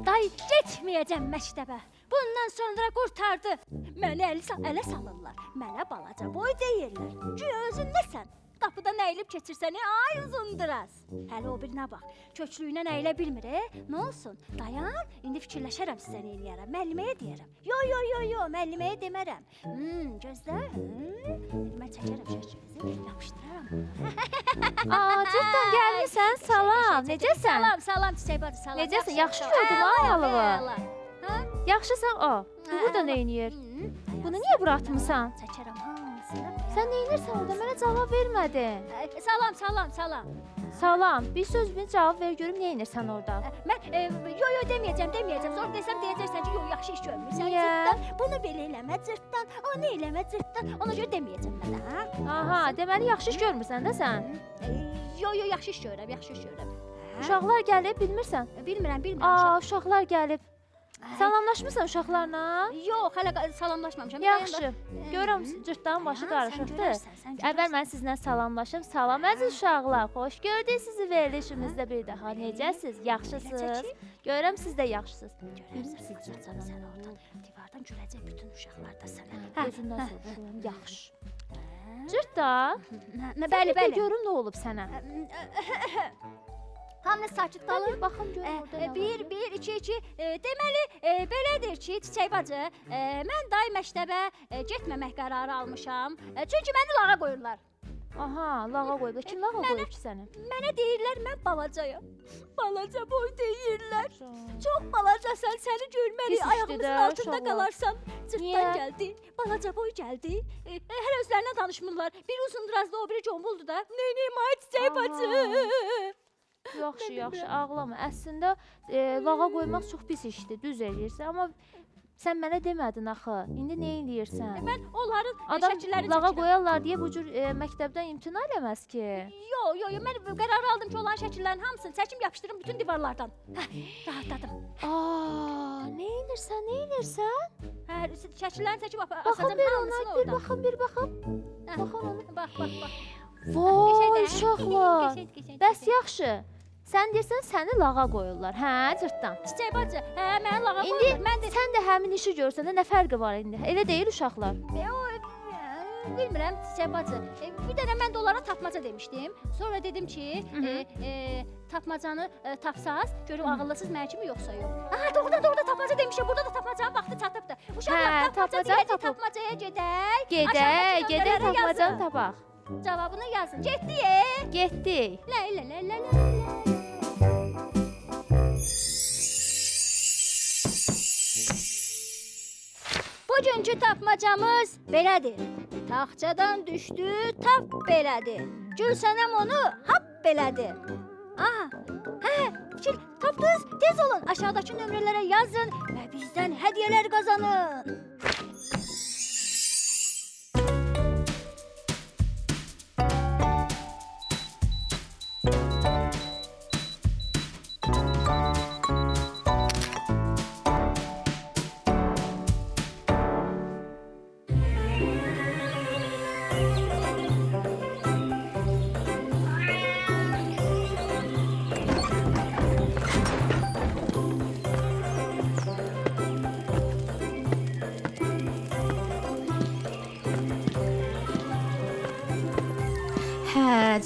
Day getməyəcəm məktəbə. Bundan sonra qurtardı. Məni ələ salırlar. Mənə balaca boy deyirlər. Güya özün nəsən? Qapıdan əyilib keçirsən, ay uzunduraz. Hələ o birinə bax, köklüyünə əyilə bilmir, Nə olsun? Dayan, indi fikirləşərəm sizə nə eləyərəm. Müəlliməyə deyərəm. Yo, müəlliməyə demərəm. Gözlə. Mən çəkərəm şəkilinizi, yapışdıraram. Cidden gəlmisən, salam. Necəsən? Salam, Çiçək bacı, salam. Necəsən? Yaxşı gördüm ayalığı. Yaxşısan o. Bu burada nə edir? Bunu niyə bura atmısan? Çəkərəm hamısını. Sən nə edirsən orada? Mənə cavab vermədin. Salam. Salam. Bir söz bir cavab ver görüm nə edirsən orada? Mən yo deməyəcəm. Sonra desəm deyəcəksən ki, yaxşı iş görmürsən. Niyə? Cırtdan, bunu belə eləmə cırtdan, onu eləmə cırtdan. Ona görə deməyəcəm mən də, Aha, deməli yaxşı iş görmürsən də sən. Yo, yaxşı iş görürəm. Uşaqlar gəlib, bilmirsən? Bilmirəm. Uşaqlar gəlib. Salamlaşmısan uşaqlarla? Yox, hələ salamlaşmamışam. Yaxşı. Görürəm cırtdanın başı qarışıqdır. Əvvəl mən sizinlə salamlaşım. Salam əziz uşaqlar. Xoş gördük sizi verilişimizdə bir daha. Necəsiz? Yaxşısınız? Görürəm siz də yaxşısınız. Görürsünüz cırtdan sən oradan. Divardan görəcək bütün uşaqlar da sənə. Özündən soruşuram. Yaxşı. Cırtdan. Bəli. Görüm nə olub sənə. Hamınız sakit qalın. Bir baxım görüm orada nə var. 1, 2. Deməli, belədir ki, Çiçək bacı, mən day məktəbə getməmək qərarı almışam. Çünki məni lağa qoyurlar. Aha, lağa qoyublar. Kim lağa qoyub ki səni? Mənə deyirlər, mən balacayam. Balaca boy deyirlər. Çox balacasan, səni görməli, ayağımızın altında qalarsan. Cırtdan gəldi, balaca boy gəldi. Hələ özlərinə danışmırlar. Bir uzundurazda, o biri combuldu da. Neynəyim, ay Çiçək bacı. Yaxşı, ağlama. Əslində lağa qoymaq çox pis işdir, düz eləyirsən, amma sən mənə demədin axı. İndi nə eləyirsən? Mən onların Adam şəkillərini lağa çəkirəm. qoyarlar deyə bu cür məktəbdən imtina eləməz ki. Yo, mən qərar aldım ki, olan şəkillərin hamısını çəkim yapışdırım bütün divarlardan. Rahatladım. Nə edirsən? Şəkillərini çəkib Baxın asacağım bir hamısını ona, oradan. bir baxın. Baxın ona. Bax. Vay, uşaqlar. Qəşəng. Bəs yaxşı. Sən deyirsən səni lağa qoyurlar, hə, cırtdan. Çiçək bacı, mənə lağa İndi qoyurlar. Mən də sən də həmin işi görsəndə nə fərqi var indi? Elə deyil uşaqlar. Bilmirəm Çiçək bacı. Bir dənə mən də onlara tapmaca demişdim. Sonra dedim ki, tapmacanı tapsaz, görüm ağıllısız mən kimi yoxsa yox. Doğrudan tapmaca demişəm. Burada da tapmacanın vaxtı çatıbdı. Uşaqlar tapmacaya gedək. Gedək tapmacanı tapaq. Cavabını yazın. Getdik. Bugünkü tapmacamız belədir. Taxçadan düşdü, tap belədir. Gülsənəm onu hap belədir. Fikir tapdınız, tez olun. Aşağıdakı nömrələrə yazın və bizdən hədiyyələr qazanın.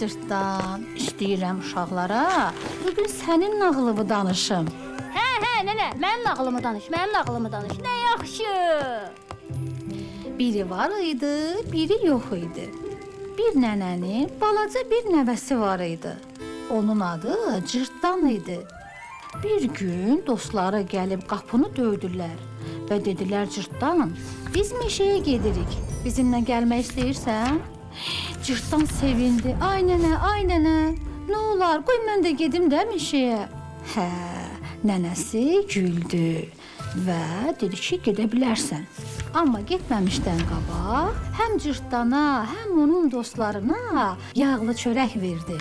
Cırtdan, istəyirəm uşaqlara, bugün sənin nağılını danışım. Nənə, mənim nağılımı danış. Nə yaxşı. Biri var idi, biri yox idi. Bir nənənin balaca bir nəvəsi var idi. Onun adı Cırtdan idi. Bir gün dostları gəlib qapını döydülər və dedilər Cırtdan, biz meşəyə gedirik. Bizimlə gəlmək istəyirsən? Cırtdan sevindi. Ay nənə, nə olar, qoy mən də gedim də meşəyə. Nənəsi güldü və dedi ki, gedə bilərsən. Amma getməmişdən qabaq həm Cırtdana, həm onun dostlarına yağlı çörək verdi.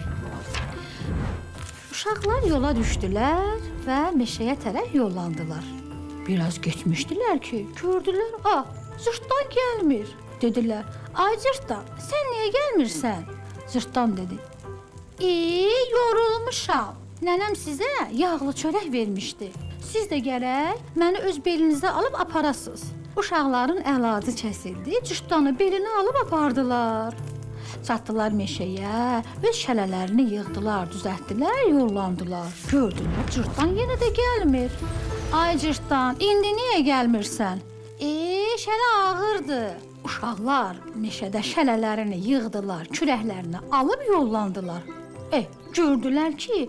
Uşaqlar yola düşdülər və meşəyə tərəf yollandılar. Biraz getmişdilər ki, gördülər, Cırtdan gəlmir. Dedilər, ay Cırtdan, sən niyə gəlmirsən? Cırtdan dedi, yorulmuşam. Nənəm sizə yağlı çörək vermişdi. siz də gərək məni öz belinizə alıb aparasınız. Uşaqların əlacı kəsildi, cırtdanı belinə alıb apardılar. Çatdılar meşəyə, öz şələlərini yığdılar, düzəltdilər, yollandılar. Gördülər, cırtdan yenə də gəlmir. Ay cırtdan, indi niyə gəlmirsən? Şələ ağırdır. Uşaqlar meşədə şələlərini yığdılar, kürəklərini alıb yollandılar. Gördülər ki,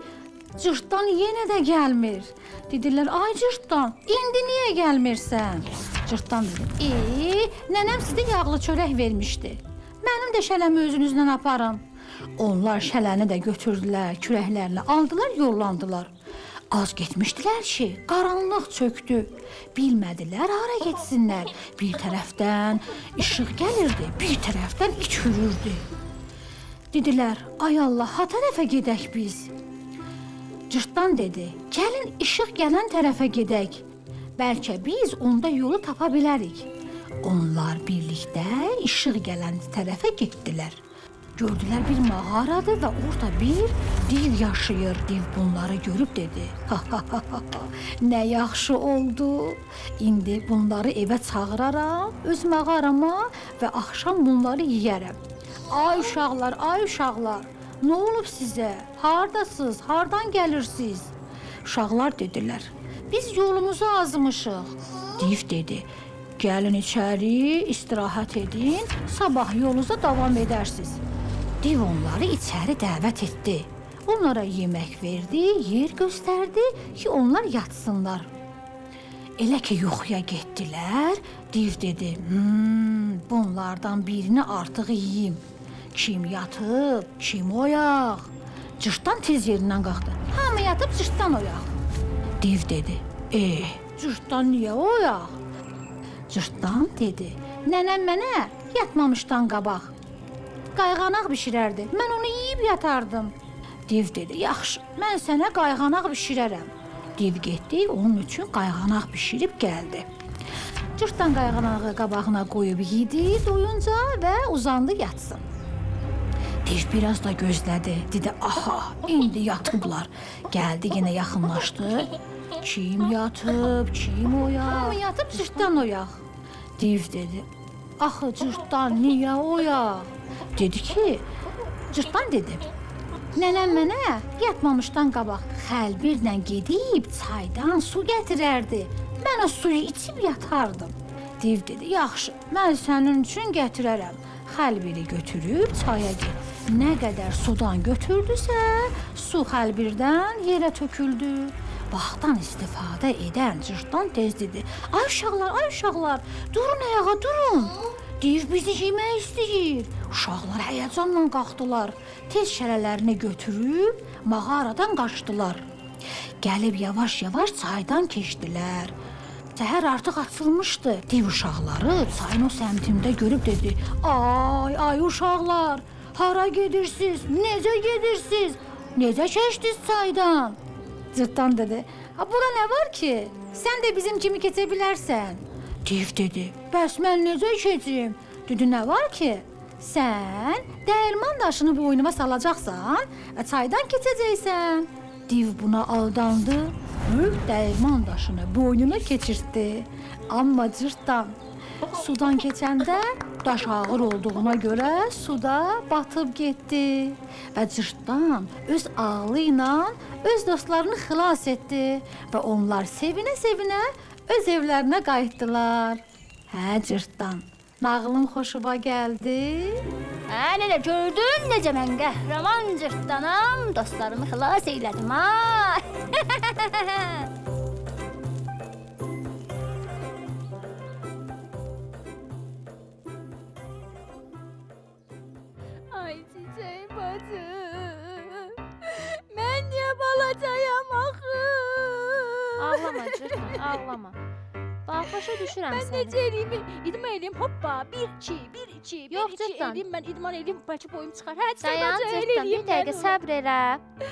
cırtdan yenə də gəlmir. Dedilər, ay cırtdan, indi niyə gəlmirsən? Cırtdan dedi, nənəm sizə yağlı çörək vermişdi. Mənim də şələmi özünüzlə aparın. Onlar şələni də götürdülər, kürəklərini aldılar, yollandılar. Az getmişdilər ki, qaranlıq çökdü. Bilmədilər hara getsinlər. Bir tərəfdən işıq gəlirdi, bir tərəfdən iç hürürdü. Dedilər, ay Allah, ha tərəfə gedək biz? Cırtdan dedi, gəlin işıq gələn tərəfə gedək. Bəlkə biz onda yolu tapa bilərik. Onlar birlikdə işıq gələn tərəfə getdilər. Gördülər bir mağaradır və orada bir div yaşayır. Div bunları görüb dedi, nə yaxşı oldu. İndi bunları evə çağıraram, öz mağarama və axşam bunları yeyərəm. Ay uşaqlar, ay uşaqlar, nə olub sizə? Hardasınız, hardan gəlirsiniz? Uşaqlar dedilər, biz yolumuzu azmışıq. Div dedi, gəlin içəri, istirahət edin, sabah yolunuza davam edərsiniz. Div onları içəri dəvət etdi. Onlara yemək verdi, yer göstərdi ki, onlar yatsınlar. Elə ki, yuxuya getdilər, div dedi, bunlardan birini artıq yeyim. Kim yatıb, kim oyaq? Cırtdan tez yerindən qalxdı. Hamı yatıb, cırtdan oyaq. Div dedi, cırtdan niyə oyaq? Cırtdan dedi, nənəm mənə yatmamışdan qabaq qayğanaq bişirərdi. Mən onu yeyib yatardım. Div dedi, yaxşı, mən sənə qayğanaq bişirərəm. Div getdi, onun üçün qayğanaq bişirib gəldi. Cırtdan qayğanağı qabağına qoyub yedi doyunca və uzandı yatsın. Div biraz da gözlədi. Dedi, aha, indi yatıblar. Gəldi, yenə yaxınlaşdı. Kim yatıb, kim oyaq? Hamı yatıb, cırtdan oyaq. Div dedi, axı cırtdan niyə oyaq? Dedi ki, cırtdan dedi, nənəm mənə yatmamışdan qabaq xəlbirlə gedib çaydan su gətirərdi. Mən o suyu içib yatardım. Div dedi, yaxşı, mən sənin üçün gətirərəm. Xəlbiri götürüb çaya get. Nə qədər sudan götürdüsə, su xəlbirdən yerə töküldü. Vaxtdan istifadə edən cırtdan tez dedi, ay uşaqlar, durun ayağa, durun. Div bizi yemək istəyir. Uşaqlar həyəcanla qalxdılar. Tez şələlərini götürüb mağaradan qaçdılar. Gəlib yavaş-yavaş çaydan keçdilər. Səhər artıq açılmışdı. Div uşaqları çayın o səmtində görüb dedi, ay uşaqlar, hara gedirsiniz, necə gedirsiniz, necə keçdiniz çaydan? Cırtdan dedi, bura nə var ki, sən də bizim kimi keçə bilərsən. Div dedi, bəs mən necə keçim? Dedi, nə var ki, sən dəyirman daşını boynuma salacaqsan, çaydan keçəcəksən. Div buna aldandı, böyük dəyirman daşını boynuna keçirtdi. Amma cırtdan sudan keçəndə daş ağır olduğuna görə suda batıb getdi. Və cırtdan öz ağlı ilə öz dostlarını xilas etdi və onlar sevinə-sevinə öz evlərinə qayıtdılar. Hə cırtdan, nağılım xoşuma gəldi. Nədə gördün necə mən qəhrəman cırtdanam, dostlarımı xilas eylədim ha. Ay çiçək bacı, mən niyə balacayam axı? Ağlama cırtdan, ağlama. Bax, başa düşürəm Mən səni. necə eləyim? İdman eləyim, hoppa, 1-2, 1-2, Yox, 1-2 cırtdan. eləyim, mən idman eləyim, bəlkə boyum çıxar. Hə, Dayan bacı, cırtdan, bir eləyim dəqiqə mən onu. səbr elə.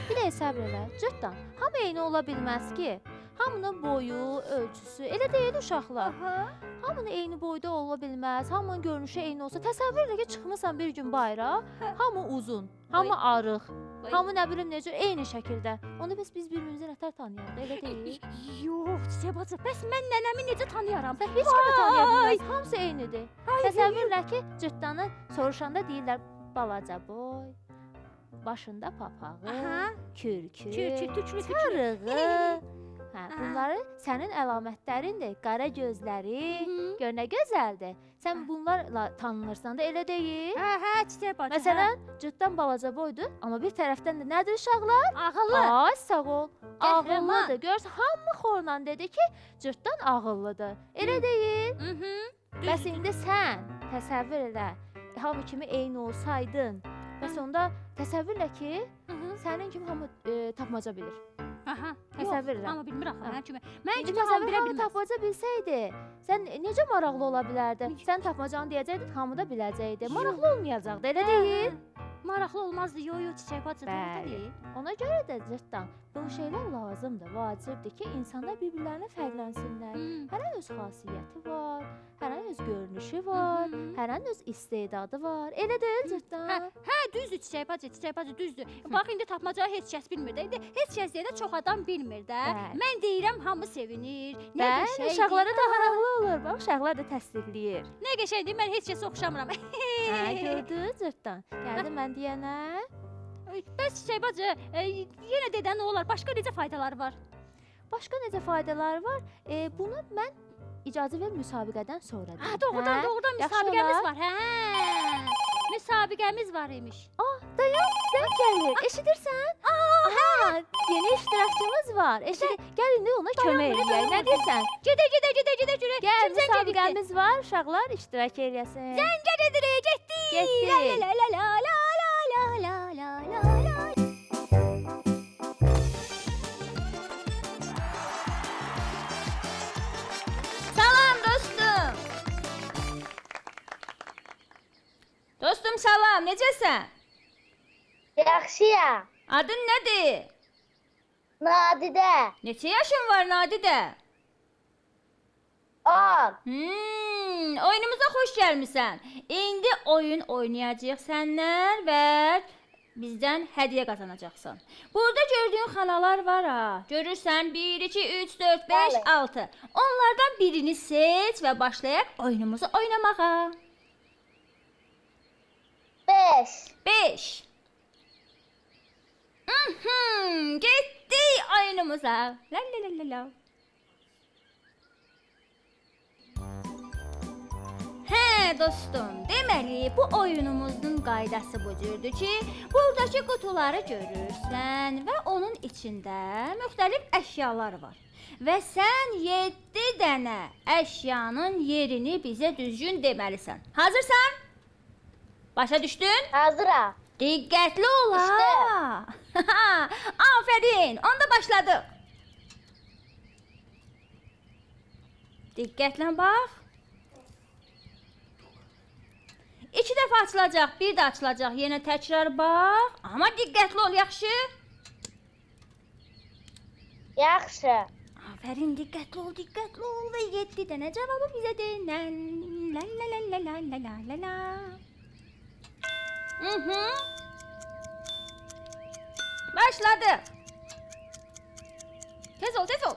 Bir dəqiqə səbr elə. Cırtdan, hamı eyni ola bilməz ki. Hamının boyu, ölçüsü, elə deyil uşaqlar. Aha. Hamının eyni boyda ola bilməz. Hamının görünüşü eyni olsa, təsəvvür elə ki, çıxmısan bir gün bayıra, hamı uzun, hamı arıq, Hamı nə bilim necə eyni şəkildə. Onda biz bir-birimizi nətər tanıyırıq, elə deyil? Yox, çiçək bacı, bəs mən nənəmi necə tanıyaram? Sən heç kimi tanıya Vay! bilməz. Hamısı eynidir. Təsəvvür elə ki, cırtdanı soruşanda deyirlər balaca boy, başında papağı, Aha. kürkü, Tüklü. sarığı. Hə, bunları sənin əlamətlərindir. Qara gözləri, gör nə gözəldir. Sən bunlarla tanınırsan da elə deyil? Hə, çiçək bacı. Məsələn, cırtdan balaca boydur, amma bir tərəfdən də nədir uşaqlar? ağıllı. Ay, sağ ol. Qəhrəman. Ağıllıdır. Görsən, hamı xorla dedi ki, cırtdan ağıllıdır. Elə deyil? Mhm. Bəs indi sən təsəvvür elə, hamı kimi eyni olsaydın, bəs onda təsəvvür elə ki, sənin kimi hamı tapmaca bilir. Aha. Təsəvvür elə. Amma bilmir axı Hə. mən kimi. Mən İndi kimi hamı təsəvvür bilə hamı bilməz. tapmaca bilsəydi, sən necə maraqlı ola bilərdin? Sən tapmacanı deyəcəydin, hamı da biləcəkdi. Maraqlı olmayacaqdı, elə deyil? Maraqlı olmazdı. Yo, çiçək bacı, doğru Bəli. deyil. Ona görə də cırtdan bu şeylər lazımdır, vacibdir ki, insanlar bir-birlərinə fərqlənsinlər. Hərənin öz xasiyyəti var, hərənin öz görünüşü var, hərənin öz istedadı var. Elə deyil cırtdan? Hə, düzdür çiçək bacı, düzdür. Bax indi tapmacağı heç kəs bilmir də. İndi heç kəs deyəndə çox adam bilmir də. Bəli. Mən deyirəm hamı sevinir. Nə Bəli, qəşəngdir. uşaqlara da maraqlı olur. Bax, uşaqlar da təsdiqləyir. Nə qəşəngdir. Mən heç kəsə oxşamıram. Hə, gördün cırtdan? Gəldi mən deyənə. Bəs çiçək bacı, yenə dedən nə olar? Başqa necə faydaları var? Başqa necə faydaları var? Bunu mən icazə ver müsabiqədən sonra deyim. Ha, doğrudan Yaxşı müsabiqəmiz olar. var. Hə. Müsabiqəmiz var imiş. Dayan, sən gəlir. Eşidirsən? Aha, yeni iştirakçımız var. Gəl indi ona kömək eləyək. Nə deyirsən? Gedə. Gəl, Kim zəng edirdi? müsabiqəmiz var. Uşaqlar iştirak eləsin. Zəng edirik, getdik. Getdik. La la la la la la la la la. Salam dostum. Dostum salam, necəsən? Yaxşıyam. Adın nədir? Nadidə. Neçə yaşın var Nadidə? 10. Oyunumuza xoş gəlmisən. İndi oyun oynayacağıq səndən və bizdən hədiyyə qazanacaqsan. Burada gördüyün xanalar var ha. Görürsən 1 2 3 4 5 Bəli. 6. Onlardan birini seç və başlayaq oyunumuzu oynamağa. 5. 5. Getdik oyunumuza. La la la la la. Hə dostum, deməli bu oyunumuzun qaydası bu cürdür ki, buradakı qutuları görürsən və onun içində müxtəlif əşyalar var. Və sən 7 dənə əşyanın yerini bizə düzgün deməlisən. Hazırsan? Başa düşdün? Hazıram. Diqqətli ol ha. Afərin, onda başladıq. Diqqətlə bax. 2 dəfə açılacaq, bir də açılacaq. Yenə təkrar bax. Amma diqqətli ol, yaxşı? Yaxşı. Afərin, diqqətli ol və 7 dənə cavabı bizə de. La la la la la la la la la. Başladı. Tez ol, tez ol.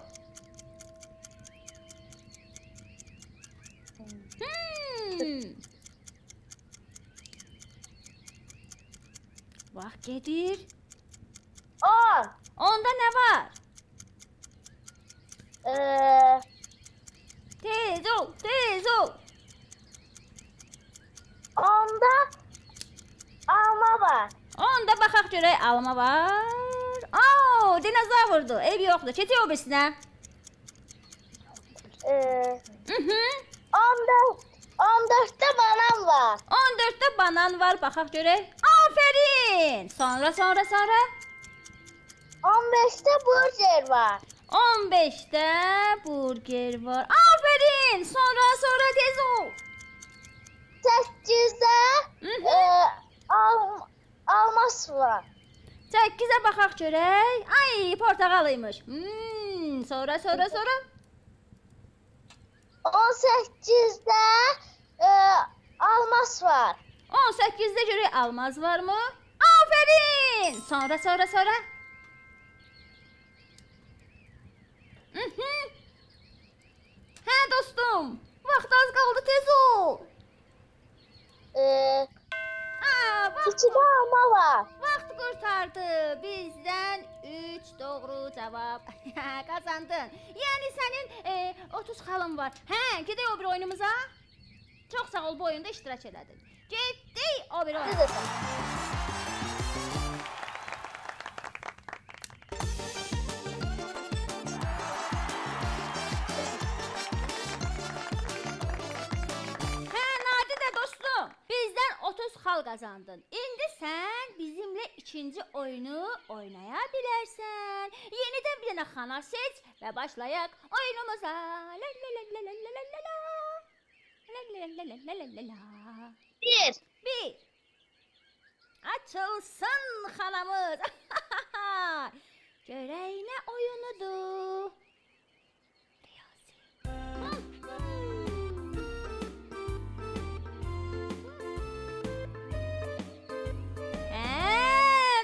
Vaxt gedir. 10. Onda nə var? Tez ol, tez ol. Onda alma var. Onda baxaq görək alma var. Dinozavurdur. Eyb yoxdur. Keçək o birisinə. 14'te banan var. 14-də banan var. Baxaq görək. Afərin. Sonra. 15'te burger var. 15'də burger var. Afərin. Sonra tez ol. 8'de almas var. 8-ə baxaq görək. Ay, portağalıymış. Sonra. 18'de almas var. 18-də görək almaz varmı? Aferin. Sonra. Hə dostum, vaxt az qaldı, tez ol. Vaxt 2 də alma var. Vaxt qurtardı. Bizdən 3 doğru cavab. Qazandın. Yəni sənin 30 xalın var. Hə, gedək o bir oyunumuza. Çox sağ ol, bu oyunda iştirak elədin. Getdik o bir oyuna. Hə, Nadidə dostum, bizdən 30 xal qazandın. İndi sən bizimlə ikinci oyunu oynaya bilərsən. Yenidən bir dənə xana seç və başlayaq oyunumuza. La la la la la la la la la. La la la la la la la la. 1. 1. Açılsın xanamız. Görək nə oyunudur.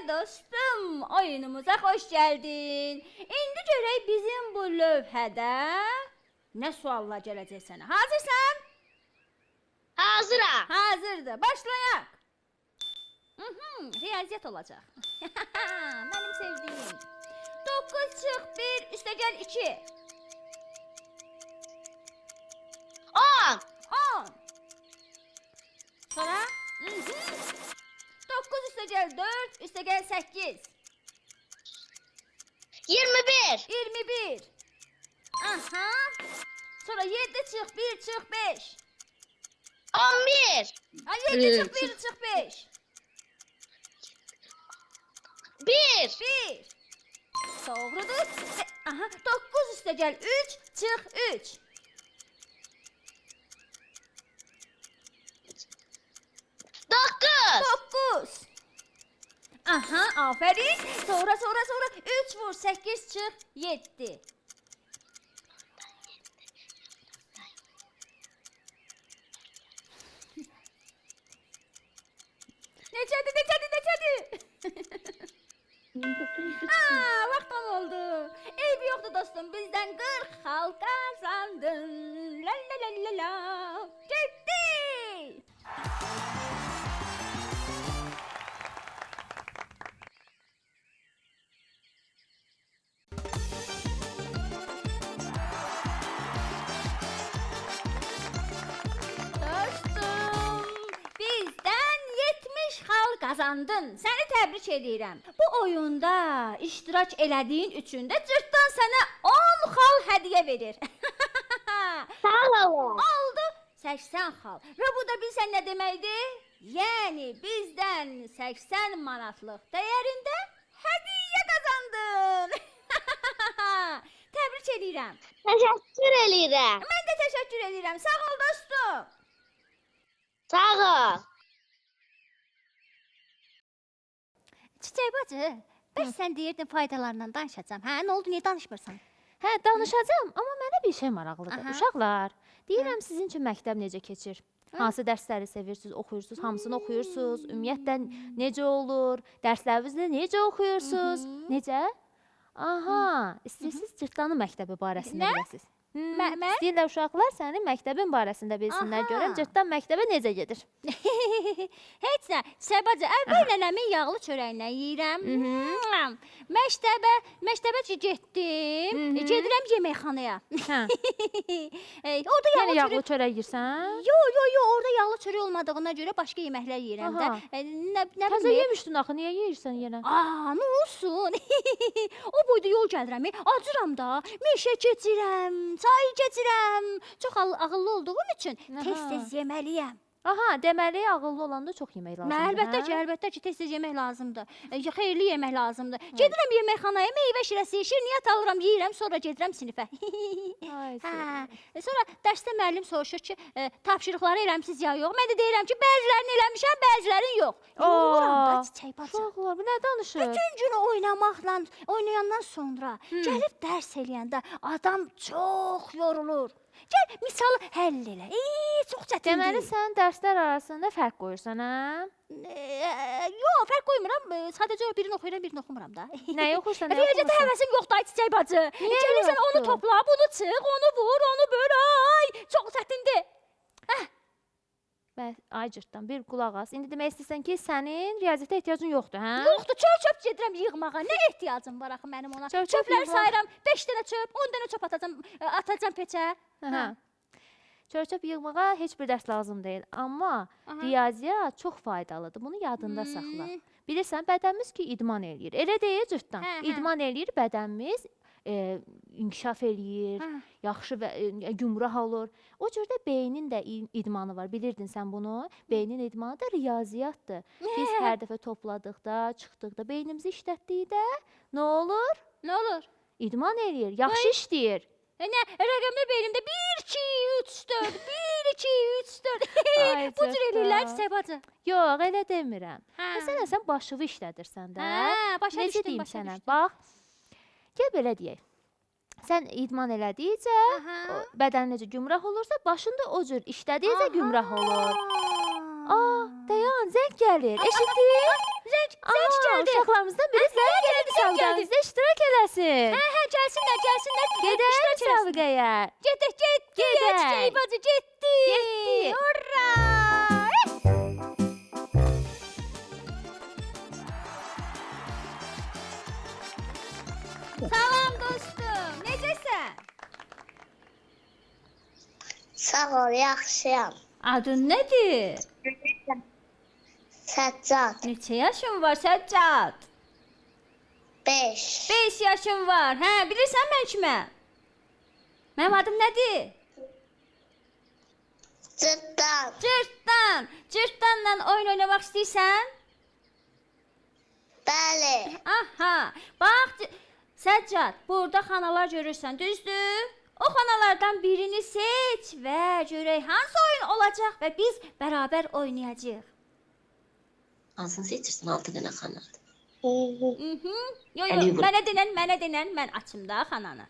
Dostum, oyunumuza xoş gəldin. İndi görək bizim bu lövhədə nə suallar gələcək sənə. Hazırsan? Hazıram. Hazırdır. Başlayaq. Riyaziyyat olacaq. Mənim sevdiyim. 9 çıx 1 üstə gəl 2. 10. 10. Sonra? 9 üstə gəl 4 üstə gəl 8. 21. 21. Aha. Sonra 7 çıx 1 çıx 5. 11. 7 çıx 1 çıx 5. 1. 1. Doğrudur. Aha 9 üstə gəl 3 çıx 3. 9. Aha, aferin. Sonra 3 vur 8 çıx 7. Neçədir? Vaxt tam oldu. Eybi yoxdur dostum, bizdən 40 xal qazandın. La la la la la. Getdik. Dostum, bizdən 70 xal qazandın. Səni təbrik edirəm. Bu oyunda iştirak elədiyin üçün də cırtdan sənə 10 xal hədiyyə verir. Sağ olun. Oldu 80 xal. Və bu da bilsən nə deməkdir? Yəni bizdən 80 manatlıq dəyərində hədiyyə qazandın. Təbrik edirəm. Təşəkkür eləyirəm. Mən də təşəkkür edirəm. Sağ ol dostum. Sağ ol. Çiçək bacı, bəs sən deyirdin faydalarından danışacağam. Hə, nə oldu, niyə danışmırsan? Hə, danışacağam, amma mənə bir şey maraqlıdır. Aha. Uşaqlar, deyirəm sizin üçün məktəb necə keçir? Hansı dərsləri sevirsiniz, oxuyursunuz, hamısını oxuyursunuz? Ümumiyyətlə necə olur? Dərslərinizi necə oxuyursunuz? Necə? Aha, istəyirsiniz cırtdanın məktəbi barəsində Nə? biləsiniz. Mən? İstəyirlər uşaqlar sənin məktəbin barəsində bilsinlər, Aha. görəm cırtdan məktəbə necə gedir. Heç nə, Çiçək bacı, əvvəl nənəmin yağlı çörəyindən yeyirəm. Məktəbə ki getdim, gedirəm yeməkxanaya. Hə, Orada yəni yağlı yağlı çörək... çörək yeyirsən? Yo, orada yağlı çörək olmadığına görə başqa yeməklər yeyirəm də. Aha. Nə Təzə bilim. yemişdin axı, niyə yeyirsən yenə? Nə olsun? O boyda yol gəlirəm, acıram da. Meşə keçirəm, çay keçirəm. Çox ağıllı olduğum üçün Aha. tez-tez yeməliyəm. Aha, deməli ağıllı olanda çox yemək lazımdır. Əlbəttə ki, tez-tez yemək lazımdır. Xeyirli yemək lazımdır. Gedirəm yeməkxanaya, meyvə şirəsi, şirniyyat alıram, yeyirəm, sonra gedirəm sinifə. Ay, Sonra dərsdə müəllim soruşur ki, tapşırıqları eləmisiz ya yox? Mən də deyirəm ki, bəzilərini eləmişəm, bəzilərini yox. Yoruluram da Çiçək bacı. uşaqlar, bu nə danışır? Bütün gün oynayandan sonra gəlib dərs eləyəndə adam çox yorulur. Gəl misalı həll elə. Çox çətin. Deməli sən dərslər arasında fərq qoyursan, hə? Yox, fərq qoymuram. Sadəcə birini oxuyuram, birini oxumuram da. Nəyi oxursan, nə Riyaziyyata oxumursan? həvəsim yoxdur ay çiçək bacı. Niyə Gəlirsən onu yoxdur? topla, bunu çıx, onu vur, onu böl. Ay, çox çətindir. Ay cırtdan, bir qulaq as. İndi demək istəyirsən ki, sənin riyaziyyata ehtiyacın yoxdur, hə? Yoxdur, çöp gedirəm yığmağa. Nə ehtiyacım var axı mənim ona? Çöp Çöpləri yığmaq. sayıram. 5 dənə çöp, 10 dənə çöp atacam peçə. Hə. Çörçöp yığmağa heç bir dərs lazım deyil, amma Aha. riyaziyyat çox faydalıdır. Bunu yadında saxla. Bilirsən, bədənimiz ki idman eləyir. Elə deyil cırtdan. Hə, hə. İdman eləyir bədənimiz, inkişaf eləyir, Hə. yaxşı və gümrah olur. O cürdə beynin də idmanı var. Bilirdin sən bunu? Beynin idmanı da riyaziyyatdır. Biz hər dəfə topladıqda, çıxdıqda beynimizi işlətdikdə nə olur? Nə olur? İdman eləyir, yaxşı işləyir. Nə, rəqəmli beynimdə 1 2 3 4, 1 2 3 4. Ay, Bu cür cırtdan. eləyirlər çiçək bacı. Yox, elə demirəm. Hə. Məsələn, sən başığı işlədirsən də. Hə, başa Necə düşdüm, deyim başa sənə? düşdüm. Bax. Gəl belə deyək. Sən idman elədikcə, Aha. bədənin necə gümrah olursa, başın da o cür işlədikcə gümrah olur. Dayan, zəng gəlir. Eşitdin? Zəng gəldi. Uşaqlarımızdan biri zəng gəldi, zəng gəldi. müsabiqəmizdə iştirak eləsin. Hə, gəlsinlər. Gedək İştirak eləsin. müsabiqəyə. Getdik. Gedək. Çiçək bacı getdi. Getdi. Hurra! Salam dostum, necəsən? Sağ ol, yaxşıyam. Adın nədir? Səccad. Neçə yaşın var Səccad? 5. 5 yaşın var. Hə, bilirsən mən kiməm? Mənim adım nədir? Cırtdan. Cırtdan. Cırtdanla oyun oynamaq istəyirsən? Bəli. Aha. Bax, Səccad, burada xanalar görürsən, düzdür? O xanalardan birini seç və görək hansı oyun olacaq və biz bərabər oynayacağıq. Hansını seçirsən? 6 dənə xanadır. Yo, Əli vur. mənə denən, mən açım da xananı.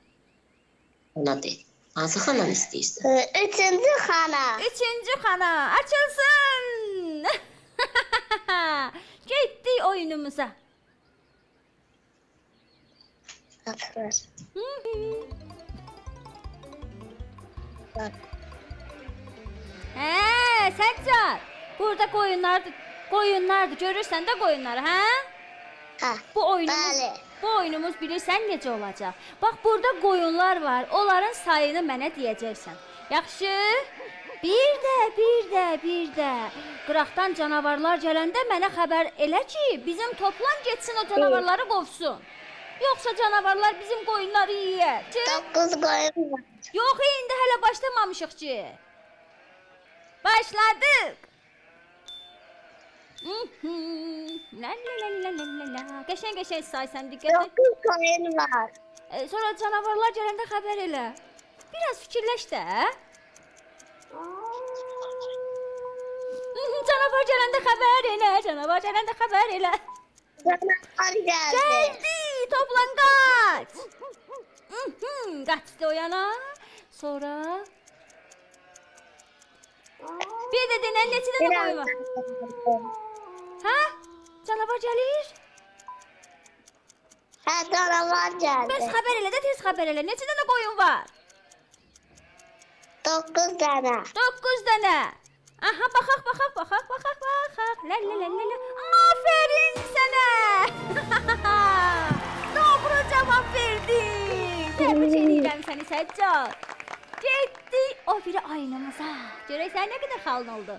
Xana deyil. Hansı xananı istəyirsən? 3-cü xana. 3-cü xana açılsın. Getdik oyunumuza. Atılır. Hə, Səccad. Burada qoyunlardır. Görürsən də qoyunları, hə? Hə. Bu oyunumuz bilirsən necə olacaq? Bax, burada qoyunlar var. Onların sayını mənə deyəcəksən. Yaxşı? Bir də. Qıraqdan canavarlar gələndə mənə xəbər elə ki, bizim toplan getsin o canavarları qovsun. Yoxsa canavarlar bizim qoyunları yeyər. 9 qoyun var. Yox, indi hələ başlamamışıq ki. Başladıq. La. Qəşəng saysan diqqətlə. 9 qoyun var. Sonra canavarlar gələndə xəbər elə. Biraz fikirləş də. Canavar gələndə xəbər elə. Canavar geldi. Gəldi, toplan qaç. Qaçdı o yana. Sonra bir də denən neçə dənə qoyun var? Hə? Canavar gəlir. Hə, canavar geldi. Bəs xəbər elə də tez xəbər elə. Neçə dənə qoyun var? 9 tane. 9 dənə. Aha, baxaq. La. Aferin sənə. Doğru cavab verdin. Təbrik edirəm səni Səccad. Getdik o biri oyunumuza. Görək sən nə qədər xalın oldu.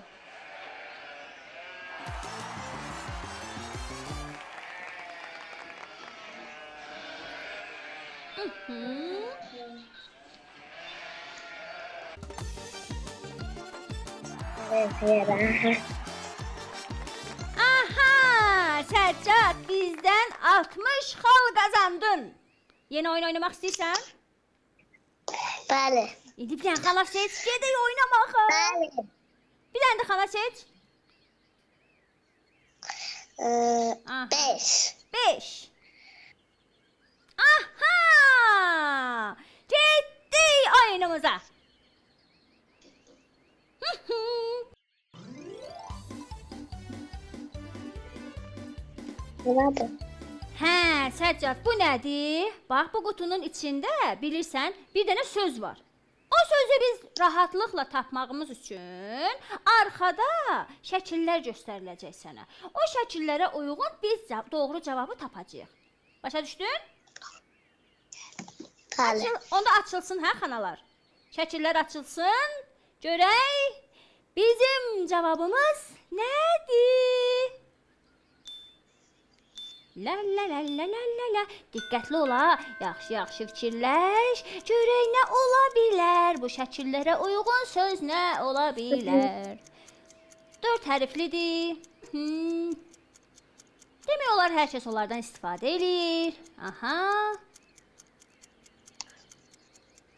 Aha! Səccad, bizdən 60 xal qazandın. Yeni oyun oynamaq istəyirsən? Bəli. İndi bir dənə xala seç, gedək oynamağa. Bəli. Bir dənə də xala seç. 5. 5. Aha! Getdik oyunumuza. Nədir? Hə, Səccad, bu nədir? Bax, bu qutunun içində bilirsən, bir dənə söz var. O sözü biz rahatlıqla tapmağımız üçün arxada şəkillər göstəriləcək sənə. O şəkillərə uyğun biz doğru cavabı tapacağıq. Başa düşdün? Bəli. Onda açılsın hə xanalar. Şəkillər açılsın. Görək bizim cavabımız nədir? La la la la la la la. Diqqətli ol ha. Yaxşı fikirləş. Görək nə ola bilər? Bu şəkillərə uyğun söz nə ola bilər? 4 hərflidir. Demək olar hər kəs onlardan istifadə edir. Aha.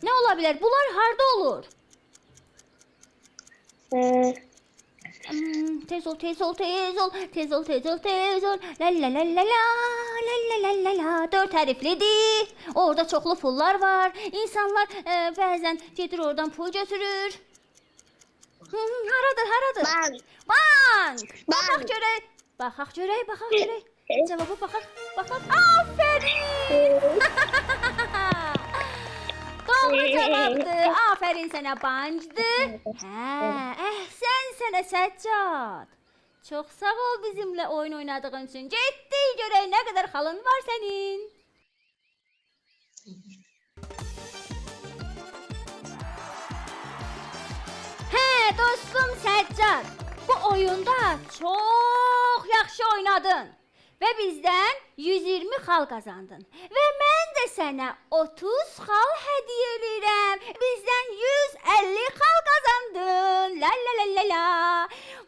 Nə ola bilər? Bunlar harda olur? Tez ol. La la la la la. La la la la la. 4 hərflidir. Orada çoxlu pullar var. İnsanlar bəzən gedir oradan pul götürür. Haradır? Bank. Bank. Baxaq görək. Cavabı baxaq. Aferin. Doğru cavabdır. Aferin sənə bancdır. Əhsən sənə Səccad. Çox sağ ol bizimlə oyun oynadığın üçün. Getdik görək nə qədər xalın var sənin. Hə, dostum Səccad. Bu oyunda çox yaxşı oynadın. Və bizdən 120 xal qazandın. Və mən də sənə 30 xal hədiyyə edirəm. Bizdən 150 xal qazandın. La la la la la.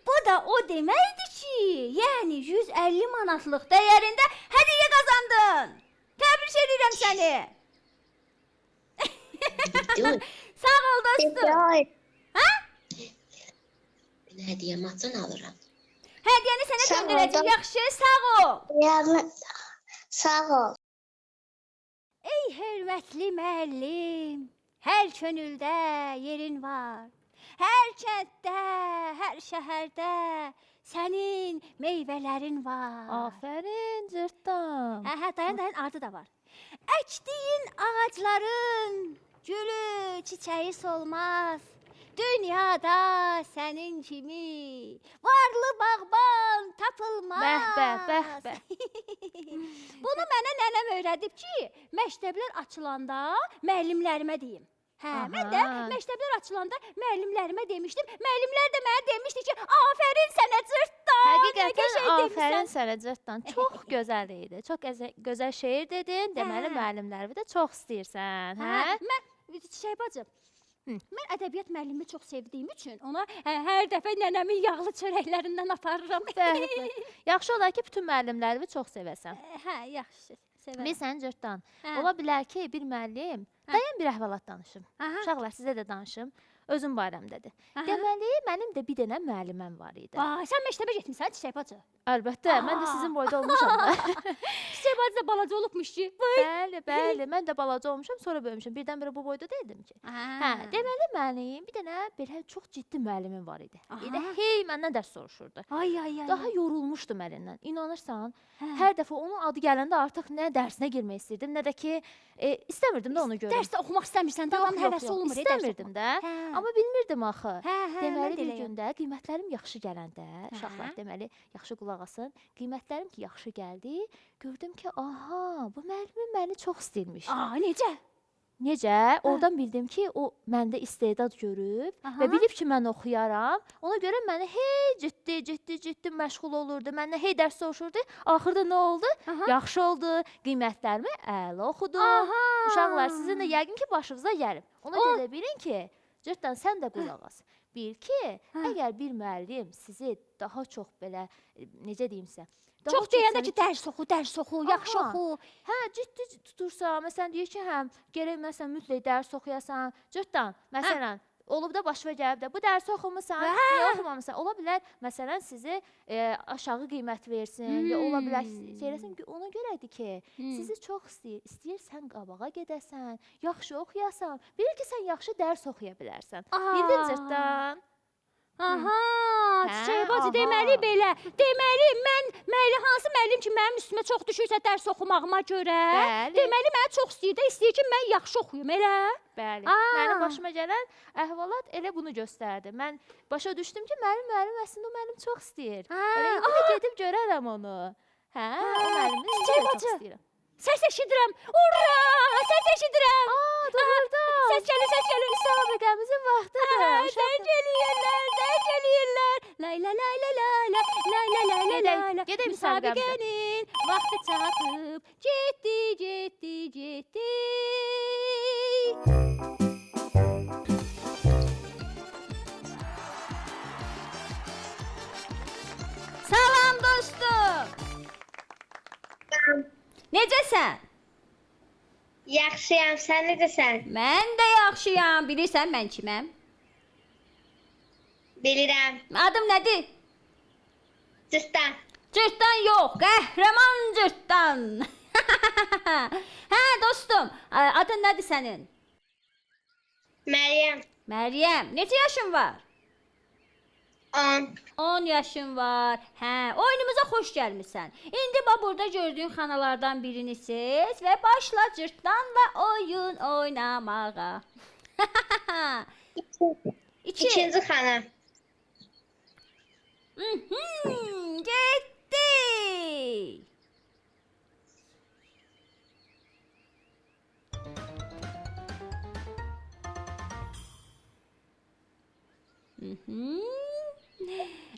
Bu da o deməkdir ki, yəni 150 manatlıq dəyərində hədiyyə qazandın. Təbrik edirəm səni. Bitti. Sağ ol dostum. Hə? Ben hediye matın alırım. Hədiyyəni sənə Sağ ol, göndərəcəm. da- Yaxşı, sağ ol. Yəni sağ ol. Ey hörmətli müəllim, hər könüldə yerin var. Hər kənddə, hər şəhərdə sənin meyvələrin var. Afərin cırtdan. Dayan, ardı da var. Əkdiyin ağacların gülü, çiçəyi solmaz. Dünyada sənin kimi varlı bağban tapılmaz. Bəh. Bunu mənə nənəm öyrədib ki, məktəblər açılanda müəllimlərimə deyim. Mən də Aha. məktəblər açılanda müəllimlərimə demişdim. Müəllimlər də mənə demişdi ki, afərin sənə cırtdan. Həqiqətən afərin sənə cırtdan. Çox gözəl idi. Çox gözəl şeir dedin. Deməli Hə. müəllimlərimi də çox istəyirsən, hə? Mən Çiçək bacım. Mən ədəbiyyat müəllimi çox sevdiyim üçün ona hər dəfə nənəmin yağlı çörəklərindən aparıram. Bəh. Yaxşı olar ki, bütün müəllimlərimi çox sevəsən. Yaxşı. Sevərəm. Bilirsən cırtdan. Hə. Ola bilər ki, bir müəllim, dayan bir əhvalat danışım. Aha. Uşaqlar sizə də danışım. Özüm barəmdədir. Aha. Deməli, mənim də bir dənə müəlliməm var idi. Vay, sən məktəbə getmisən Çiçək bacı. Əlbəttə, mən də sizin boyda olmuşam da. Çiçək bacı da balaca olubmuş ki. Bəli, mən də balaca olmuşam, sonra böyümüşəm. Birdən-birə bu boyda deyildim ki. Hə, deməli mənim bir dənə belə çox ciddi müəllimim var idi. Aha. Elə hey məndən dərs soruşurdu. Ay. Daha yorulmuşdum əlindən. İnanırsan, hər dəfə onun adı gələndə artıq nə dərsinə girmək istirdim, nə də ki, istəmirdim də onu görüm. Dərsdə oxumaq istəmirsən, də adamın həvəsi olmur. İstəmirdim də. Amma bilmirdim axı. Deməli bir gün gündə qiymətlərim yaxşı gələndə, uşaqlar deməli yaxşı qulaq asın. Qiymətlərim ki yaxşı gəldi, gördüm ki, aha, bu müəllimim məni çox istəyirmiş. Necə? Necə? Oradan bildim ki, o məndə istedad görüb və bilib ki, mən oxuyaram. Ona görə məni hey ciddi məşğul olurdu. Məndən hey dərs soruşurdu. Axırda nə oldu? Yaxşı oldu. Qiymətlərimi əla oxudum. Uşaqlar, sizin də yəqin ki, başınıza gəlib. Ona görə də bilin ki, cırtdan sən də qulaq as. Bil ki, əgər bir müəllim sizi daha çox belə, necə deyimsə, Çox deyəndə ki, dərs oxu, yaxşı Aha. oxu. Hə, ciddi tutursa, məsələn deyir ki, hə, gərək məsələn mütləq dərs oxuyasan. Cırtdan, məsələn, olub da başına gəlib də bu dərsi oxumusan, niyə oxumamısan? Ola bilər, məsələn, sizi aşağı qiymət versin, ya ola bilər şeyləsin ki, ona görədir ki, sizi çox istəyir, sən qabağa gedəsən, yaxşı oxuyasan, bilir ki, sən yaxşı dərs oxuya bilərsən. Bildin cırtdan? Aha, Hə, Çiçək bacı aha. deməli belə. Deməli mən hansı müəllim ki mənim üstümə çox düşürsə dərs oxumağıma görə, Bəli. deməli məni çox istəyir ki mən yaxşı oxuyum, elə? Bəli. Aa. Mənim başıma gələn əhvalat elə bunu göstərdi. Mən başa düşdüm ki, mənim müəllim əslində o müəllim çox istəyir. Elə indi də gedib görərəm onu. Hə, o müəllimi Çiçək çox bacı. istəyirəm. Səs eşidirəm. Ura! Səs eşidirəm. Aa, doğrudan. Səs gəlir, səs gəlir. Müsabiqəmizin vaxtıdır. Zəng eləyirlər, zəng eləyirlər. Lay la lay la la la, lay la lay la la la. Gedək müsabiqəmizə. Müsabiqənin vaxtı çatıb. Getdi, getdi, getdi. Salam dostum. Necəsən? Yaxşıyam, sən necəsən? Mən də yaxşıyam. Bilirsən mən kiməm? Bilirəm. Adım nədir? Cırtdan. Cırtdan yox, qəhrəman cırtdan. Hə dostum, adın nədir sənin? Məryəm. Məryəm. Neçə yaşın var? 10. 10 yaşın var. Hə, oyunumuza xoş gəlmisən. İndi bax burada gördüyün xanalardan birini seç və başla cırtdanla oyun oynamağa. İki. İkinci xana. Getdi.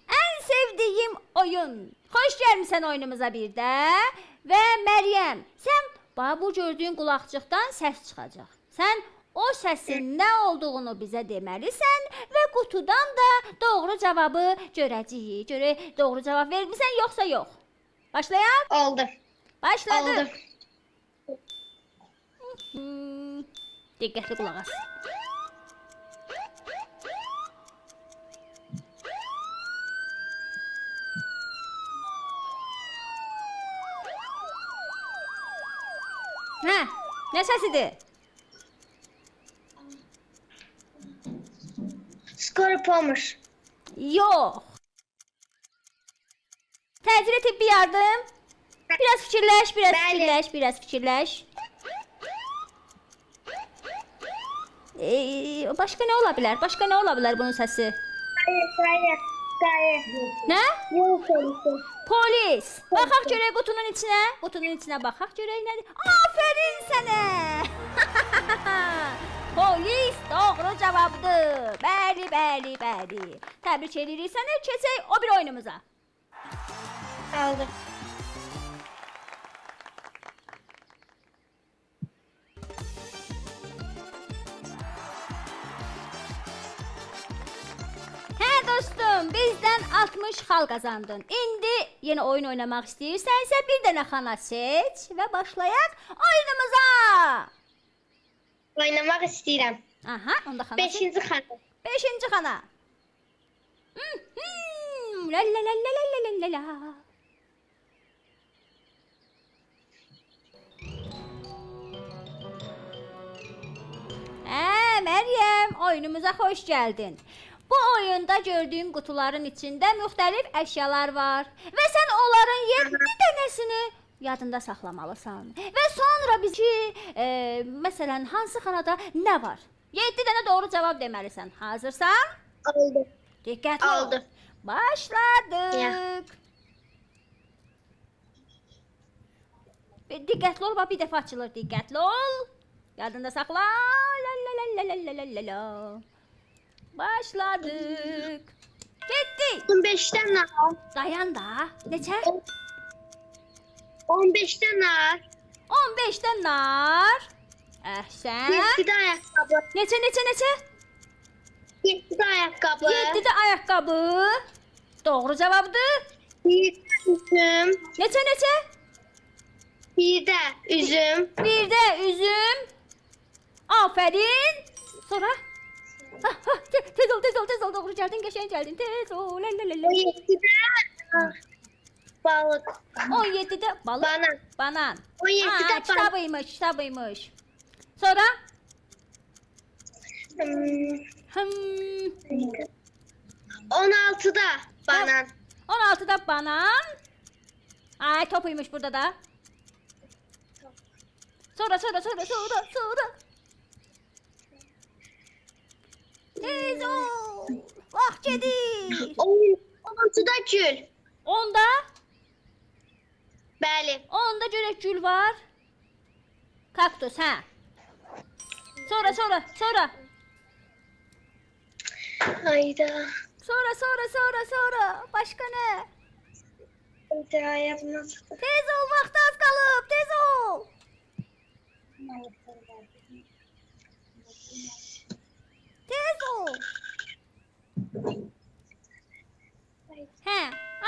En sevdiğim oyun. Hoş gelmişsən oyunumuza bir də. Və Məryəm, sən bax bu gördüyün qulaqçıqdan səs çıxacaq. Sən o səsin nə olduğunu bizə deməlisən və qutudan da doğru cavabı görəcəyik. Görək doğru cavab vermisən yoxsa yox. Başlayaq? Oldu. Başladı. Oldu. Diqqətli qulaq as. Hə, nə səsidir? Skora pomoş. Yox. Təcili tibbi yardım. Biraz fikirləş, biraz Bəli. fikirləş, biraz fikirləş. Başqa nə ola bilər? Başqa nə ola bilər bunun səsi? Qayı. Nə? Yol polisi. Polis. Baxaq görək qutunun içinə. Qutunun içinə baxaq görək nədir? Afərin sənə. Polis doğru cavabdır. Bəli, bəli, bəli. Təbrik edirik səni. Keçək o bir oyunumuza. Oldu. Hə dostum, bizdən 60 xal qazandın. İndi yeni oyun oynamaq istəyirsənsə bir dənə xana seç və başlayaq oyunumuza. Oynamaq istəyirəm. Aha, onda xana seç. 5-ci xana. 5-ci xana. La la la la la la la la. Məryəm, oyunumuza xoş gəldin. Bu oyunda gördüyün qutuların içində müxtəlif əşyalar var və sən onların 7 dənəsini yadında saxlamalısan. Və sonra bizi, məsələn, hansı xanada nə var? 7 dənə doğru cavab deməlisən. Hazırsan? Oldu. Diqqətli ol. Oldu. Başladıq. Diqqətli ol, bax bir dəfə açılır. Diqqətli ol. Yadında saxla. La la la la la la la la. Başladıq. Getdi. 15'ten nar. Dayan da. Neçə? 15'ten nar. 15-də nar. Əhsən. 7'de ayakkabı. Neçə? 7'de ayakkabı. 7-də ayaqqabı. Doğru cavabdır. 1'de üzüm. Neçə? 1'de üzüm. 1-də üzüm. Afərin. Sonra? Tez ol, doğru gəldin, qəşəng gəldin. Tez ol, la la la la. 17'de balık. 17-də balıq. Banan. Banan. 17'de balık. Kitabıymış. Sonra? Hmm, Hım. 16'da banan. 16'da banan. Ay topuymuş burada da. Sonra. Tez ol. Vaxt gedir. 16'da gül. 10'da. Bəli. 10'da görək gül var. Kaktus, hə. Sonra. Hayda. Sonra. Başqa nə? Hayda yazmaz. Tez ol, vaxt az qalıb. Tez ol. Tez ol. Hə.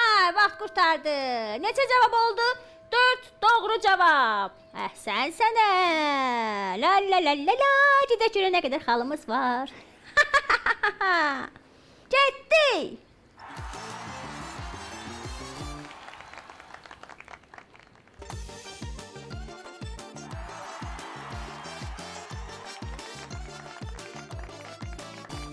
Ay, vaxt qurtardı. Neçə cavab oldu? 4 doğru cavab. Əhsən sənə. La. Gedək görək nə qədər xalımız var. Getdi.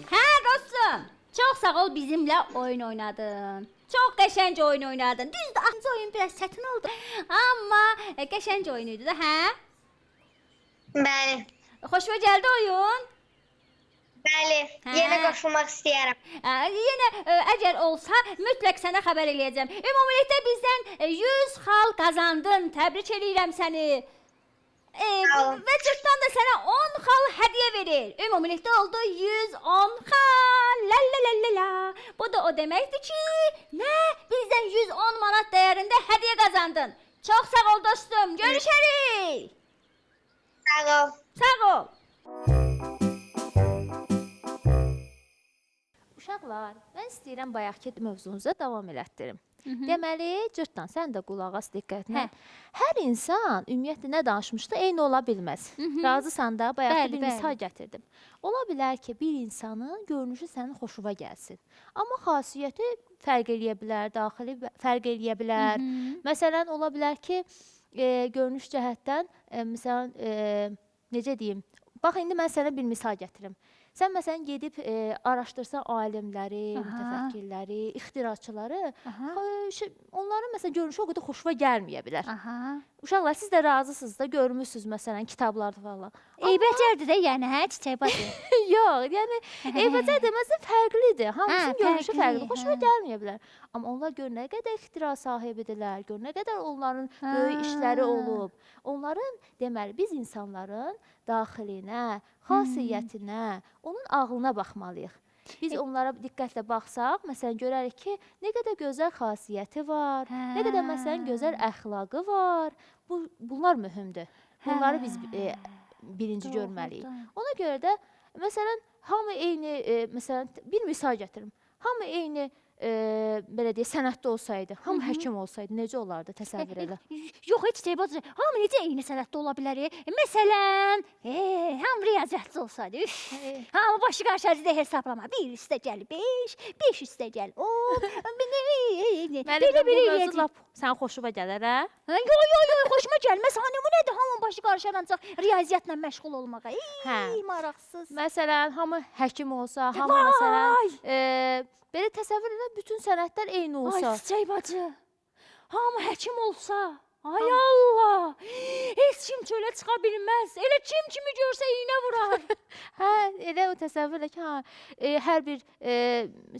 Hə dostum, çox sağ ol bizimlə oyun oynadın. Çox qəşəng oyun oynadın. Düzdür, axırıncı oyun biraz çətin oldu. Amma qəşəng oyun idi də, hə? Bəli. Xoşuma gəldi oyun. Bəli. Hə. Yenə qoşulmaq istəyirəm. Yenə əgər olsa mütləq sənə xəbər eləyəcəm. Ümumilikdə bizdən 100 xal qazandın. Təbrik eləyirəm səni. ol. Və cırtdan da sənə 10 xal hədiyyə verir. Ümumilikdə oldu 110 xal. La. Bu da o deməkdir ki, nə? Bizdən 110 manat dəyərində hədiyyə qazandın. Çox sağ ol dostum. Görüşərik. Sağ ol. Sağ ol. Uşaqlar, mən istəyirəm bayaqki mövzumuza davam elətdirim. Deməli, cırtdan, sən də qulaq as diqqətlə. Hər insan ümumiyyətlə nə danışmışdı, eyni ola bilməz. Razısan da, bayaqda bir misal gətirdim. Ola bilər ki, bir insanın görünüşü sənin xoşuna gəlsin. Amma xasiyyəti fərq eləyə bilər, daxili fərq eləyə bilər. Məsələn, ola bilər ki, görünüş cəhətdən, məsələn, necə deyim, bax, indi mən sənə bir misal gətirim. Sən məsələn gedib araşdırsan alimləri, mütəfəkkirləri, ixtiraçıları, onların məsələn görünüşü o qədər xoşuna gəlməyə bilər. Uşaqlar, siz də razısınız da, görmüsünüz məsələn kitablarda falan. Eybəcərdir də, yəni, hə, çiçək bacı? Yox, yəni eybəcər deməzsə fərqlidir. Hamısının görünüşü fərqlidir, xoşuna gəlməyə bilər. Amma onlar gör nə qədər ixtira sahibidirlər, gör nə qədər onların böyük işləri olub. Onların, deməli, biz insanların daxilinə, xasiyyətinə, onun ağlına baxmalıyıq. Biz onlara diqqətlə baxsaq, məsələn, görərik ki, nə qədər gözəl xasiyyəti var, nə qədər məsələn gözəl əxlaqı var. Bunlar mühümdür. Bunları biz birinci görməliyik. Ona görə də, məsələn, hamı eyni, məsələn, bir misal gətirim. Hamı eyni, belə deyək, sənətdə olsaydı, hamı həkim olsaydı, necə olardı, təsəvvür elə. Yox, heç çiçək bacı, hamı necə eyni sənətdə ola bilər? Məsələn, hamı riyaziyyatçı olsaydı, hamı başı qarşı ərzdə hesablama. 1 üstə gəl 5, 5 üstə gəl 10. Mənim bu mövzu lap sən xoşuna gələr, hə? Yox, xoşuma gəlməz. Hani bu nədir? Hamı başı qarşı ancaq riyaziyyatla məşğul olmağa. Maraqsız. Məsələn, hamı həkim olsa, hamı məsələn, belə təsəvvür elə bütün sənətlər eyni olsa. Ay, çiçək bacı, hamı həkim olsa, ay Allah, heç kim çölə çıxa bilməz. Elə kim kimi görsə iynə vurar. Hə, elə o təsəvvür elə ki, hər bir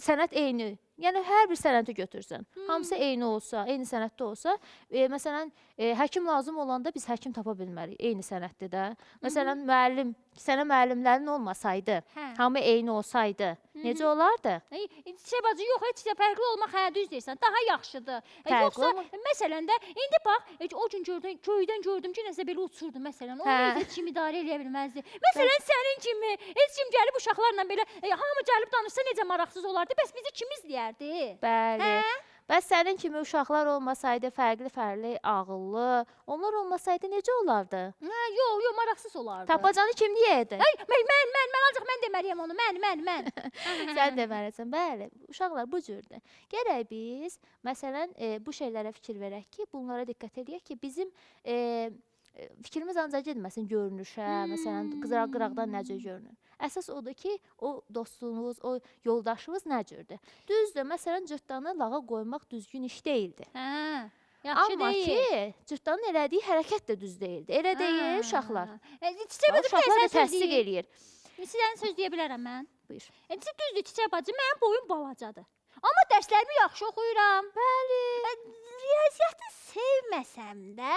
sənət eyni. Yəni, hər bir sənəti götürsən. Hamısı eyni olsa, eyni sənətdə olsa, məsələn, həkim lazım olanda biz həkim tapa bilmərik, eyni sənətdə də. Məsələn, müəllim, sənə müəllimlərin olmasaydı, hamı eyni olsaydı, necə olardı? Çiçək bacı, yox, heç də fərqli olmaq, hə, düz deyirsən, daha yaxşıdır. Fərqli olmaq. Məsələn də, indi bax, o gün köydən gördüm ki, nəsə belə uçurdu, məsələn, onu heç kim idarə eləyə bilməzdi. Məsələn, sənin kimi, heç kim gəlib uşaqlarla belə, hamı gəlib danışsa necə maraqsız olardı, bəs bizi kim izləyərdi? Bəli. Bəs sənin kimi uşaqlar olmasaydı, fərqli, ağıllı, onlar olmasaydı necə olardı? Yox, maraqsız olardı. Tapacanı kim deyərdi? Mən ancaq mən deməliyəm onu, mən. Sən deməlisən, bəli. Uşaqlar bu cürdür. Gərək biz, məsələn, bu şeylərə fikir verək ki, bunlara diqqət edək ki, bizim fikrimiz ancaq getməsin görünüşə, məsələn, qıraqdan necə görünür. Əsas odur ki, o dostluğunuz, o yoldaşınız nə cürdür? Düzdür, məsələn, cırtdanı lağa qoymaq düzgün iş deyildi. Hə. Yaxşı Amma deyil. ki, cırtdanın elədiyi hərəkət də düz deyildi. Elə deyil uşaqlar. Çiçək bacı Uşaqlar da sən söz təsdiq deyir. eləyir. Sizə söz deyə bilərəm mən. Buyur. Düzdür Çiçək bacı, mənim boyum balacadır. Amma dərslərimi yaxşı oxuyuram. Bəli. Riyaziyyatı sevməsəm də,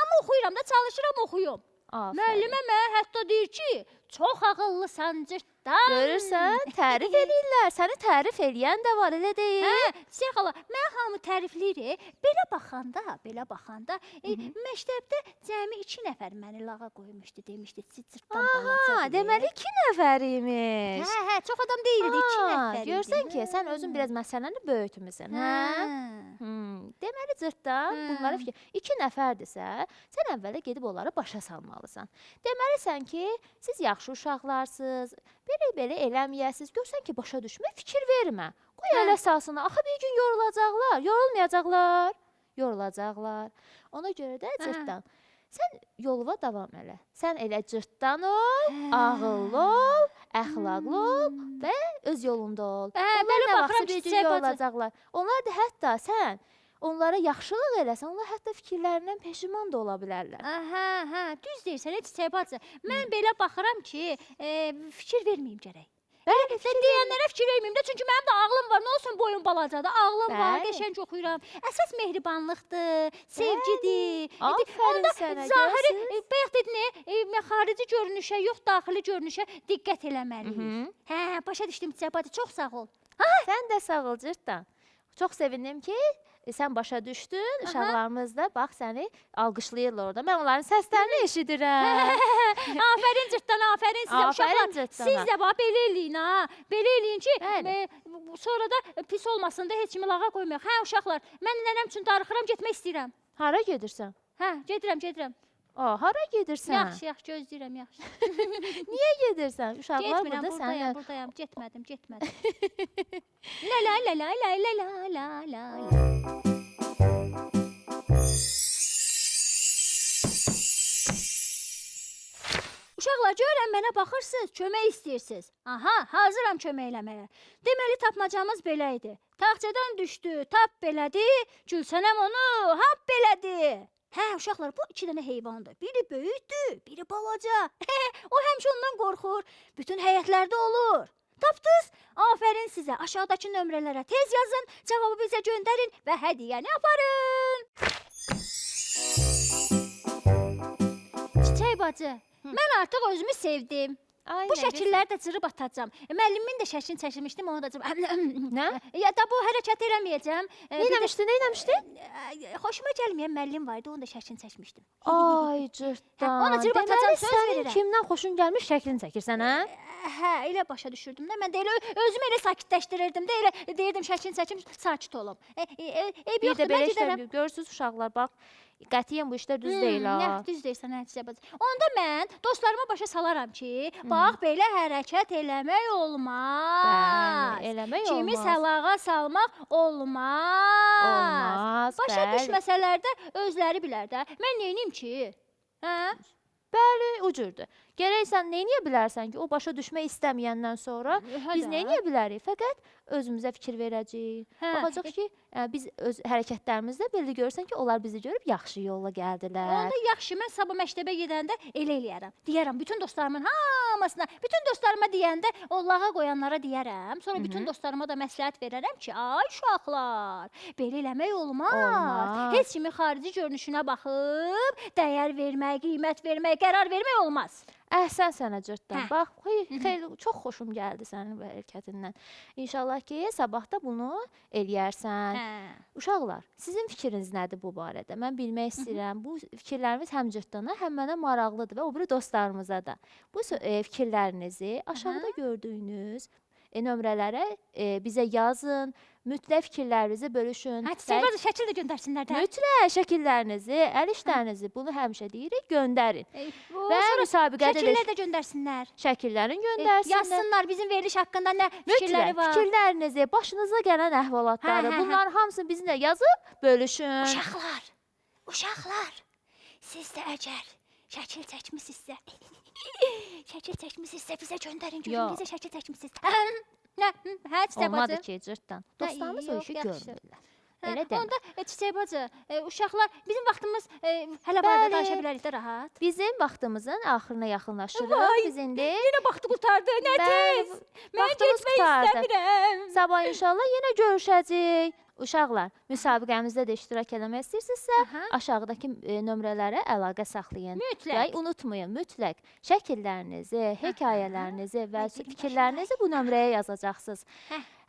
amma oxuyuram da, çalışıram oxuyum. Aferin. Müəllimə mənə hətta deyir ki, çox ağıllısan cırtdan. Görürsən, tərif eləyirlər. Səni tərif eləyən də var, elə deyil? Hə, Çiçək xala, mən hamı tərifləyir. Belə baxanda, məktəbdə cəmi 2 nəfər məni lağa qoymuşdu, demişdi, cırtdan balacadır. Ha, deməli 2 nəfər imiş. Hə, çox adam deyildi, 2 Aa, nəfər. görsən ki, sən özün biraz məsələni böyütmüsən, hə? Deməli cırtdan bunlara fikir. 2 nəfərdirsə, sən əvvələ gedib onları başa salmalısan. Deməlisən ki, siz yaxşı uşaqlarsınız, belə eləməyəsiniz. Görsən ki, başa düşmə, fikir vermə. Qoy elə salsınlar. Axı bir gün yorulacaqlar, yorulmayacaqlar. Yorulacaqlar. Ona görə də cırtdan. Sən yoluna davam elə. Sən elə cırtdan ol, ağıllı ol, əxlaqlı ol və öz yolunda ol. belə Onlar nə baxıram vaxtsa bir gün Çiçək bacı. yorulacaqlar. Onlar da hətta sən onlara yaxşılıq eləsən, onlar hətta fikirlərindən peşiman da ola bilərlər. Hə, düz deyirsən, Çiçək bacı. Mən belə baxıram ki, fikir verməyim gərək. Bəli, Sən deyənlərə fikir verməyim də, çünki mənim də ağlım var. Nə olsun boyum balacadır, ağlım var, Bəli. qəşəng oxuyuram. Əsas mehribanlıqdır, sevgidir. Aferin sənə, Zahiri, görürsünüz? bayaq dedin, xarici görünüşə, yox daxili görünüşə diqqət eləməliyik. Hə, başa düşdüm Çiçək bacı, çox sağ ol. Sən də sağ ol cırtdan. Çox sevindim ki, sən başa düşdün. Uşaqlarımız da bax səni alqışlayırlar orada. Mən onların səslərini eşidirəm. Afərin cırtdan, afərin sizə Afərin uşaqlar. cırtdana. Siz də bax belə eləyin ha. Belə eləyin ki, Bəli. sonra da pis olmasın da heç kimi lağa qoymayaq. Hə uşaqlar, mən nənəm üçün darıxıram, getmək istəyirəm. Hara gedirsən? Hə, gedirəm. Hara gedirsən? Yaxşı, gözləyirəm, yaxşı. Niyə gedirsən? Uşaqlar Getmirəm, burada sənə buradayam, getmədim. La la la la la la la la la. Uşaqlar, görürəm mənə baxırsınız, kömək istəyirsiniz. Aha, hazıram kömək eləməyə. Deməli tapmacamız belə idi. Taxtadan düşdü, tap belədi, Gülsənəm onu, hap belədi. Hə, uşaqlar, bu 2 dənə heyvandır. Biri böyükdür, biri balaca. O həmişə ondan qorxur. Bütün həyətlərdə olur. Tapdınız? Afərin sizə. Aşağıdakı nömrələrə tez yazın, cavabı bizə göndərin və hədiyyəni aparın. Çiçək bacı, mən artıq özümü sevdim. Ay, Bu nə şəkilləri də cırıb atacağam. Müəllimin də şəklini çəkmişdim, onu da cırıb. Nə? Ya da bu hərəkət eləməyəcəm. Neyləmişdin, neyləmişdin? Xoşuma gəlməyən müəllim var idi, onun da şəklini çəkmişdim. Ay cırtdan. Ona cırıb atacam, Deməli söz sənin verirəm. kimdən xoşun gəlmiş şəklini çəkirsən, hə? Hə, elə başa düşürdüm də. Mən də elə özümü elə sakitləşdirirdim də, elə deyirdim şəklini çəkim, sakit olum. Bir Yoxdur, də mən belə gedərəm. işlər görürsüz uşaqlar, bax. Qətiyyən bu işlər düz deyil ha. Düz deyirsən, hə, Çiçək bacı. Onda mən dostlarıma başa salaram ki, bax belə hərəkət eləmək olmaz. Bəli, eləmək olmaz. Kimisə lağa salmaq olmaz. Olmaz, Başa bəli. düşməsələr də özləri bilər də. Mən neyniyim ki? Hə? Bəli, o cürdür. Gərək sən neyniyə bilərsən ki, o başa düşmək istəməyəndən sonra biz neyniyə bilərik? Fəqət özümüzə fikir verəcəyik. Hə. Baxacaq ki, biz öz hərəkətlərimizdə belli görürsən ki, onlar bizi görüb yaxşı yolla gəldilər. Onda yaxşı, mən sabah məktəbə gedəndə elə eləyərəm. Deyərəm bütün dostlarımın hamısına, bütün dostlarıma deyəndə o lağa qoyanlara deyərəm. Sonra bütün dostlarıma da məsləhət verərəm ki, ay uşaqlar, belə eləmək olmaz. Olmaz. Heç kimi xarici görünüşünə baxıb dəyər vermək, qiymət vermək, qərar vermək olmaz. Əhsən sənə cırtdan. Hə. Bax, xeyli çox xoşum gəldi sənin bu hərəkətindən. İnşallah ki, sabah da bunu eləyərsən. Hə. Uşaqlar, sizin fikriniz nədir bu barədə? Mən bilmək istəyirəm. Bu fikirlərimiz həm cırtdana, həm mənə maraqlıdır və o biri dostlarımıza da. Bu fikirlərinizi aşağıda gördüyünüz nömrələrə bizə yazın. Mütləq fikirlərinizi bölüşün. Hə, Çiçək bacı şəkil də göndərsinlər də. Mütləq şəkillərinizi, əl işlərinizi bunu həmişə deyirik, göndərin. Və müsabiqədə Şəkillər də göndərsinlər. şəkillərin göndərsinlər. Yazsınlar bizim veriliş haqqında nə fikirləri Mütləq var. fikirlərinizi, başınıza gələn əhvalatları, Hə, hə, hə. bunların hamısını bizimlə yazıb bölüşün. Uşaqlar, siz də əgər şəkil çəkmisinizsə, Şəkil çəkmisinizsə bizə göndərin Yox. görün necə şəkil çəkmisiniz. Nə? Hə, çiçək Olmadı bacı. ki, cırtdan. Dostlarımız o yox, işi yaxşı. görmürlər. Hə, Elə demə. onda çiçək bacı, uşaqlar bizim vaxtımız hələ var da Bəli. danışa bilərik də rahat. Bizim vaxtımızın axırına yaxınlaşırıq. Vay, Biz indi Yenə vaxtı qurtardı. Nə Bəli, tez? Mən vaxtımız getmək qurtardı. istəmirəm. Sabah inşallah yenə görüşəcəyik. Uşaqlar, müsabiqəmizdə də iştirak etmək istəyirsinizsə, Aha. aşağıdakı nömrələrə əlaqə saxlayın. Mütləq. Və unutmayın, mütləq şəkillərinizi, hekayələrinizi və fikirlərinizi bu nömrəyə yazacaqsınız.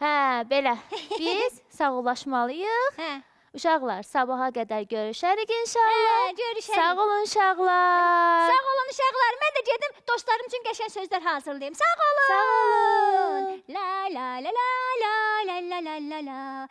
Hə, belə. Biz sağollaşmalıyıq. Hə. Uşaqlar, sabaha qədər görüşərik inşallah. Hə, görüşərik. Sağ olun uşaqlar. Sağ olun uşaqlar. Mən də gedim dostlarım üçün qəşəng sözlər hazırlayım. Sağ olun. Sağ olun. La la la la la la la la la la.